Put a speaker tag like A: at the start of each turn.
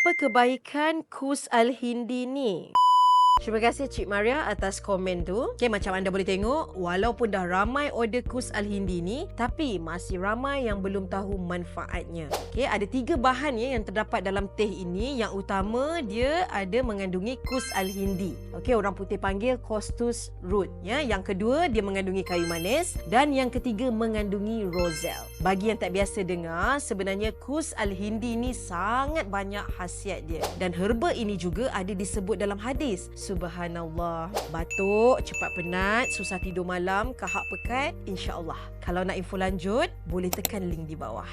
A: Apa kebaikan Kus Al-Hindi ni? Terima kasih Cik Maria atas komen tu. Okay, macam anda boleh tengok, walaupun dah ramai order Kus Al-Hindi ni, tapi masih ramai yang belum tahu manfaatnya. Okay, ada 3 bahan yang terdapat dalam teh ini. Yang utama, dia ada mengandungi Kus Al-Hindi. Okay, orang putih panggil Costus root. Ya. Yang kedua, dia mengandungi kayu manis. Dan yang ketiga, mengandungi roselle. Bagi yang tak biasa dengar, sebenarnya Kus Al-Hindi ni sangat banyak khasiat dia. Dan herba ini juga ada disebut dalam hadis. Subhanallah. Batuk, cepat penat, susah tidur malam, kahak pekat, insya-Allah. Kalau nak info lanjut, boleh tekan link di bawah.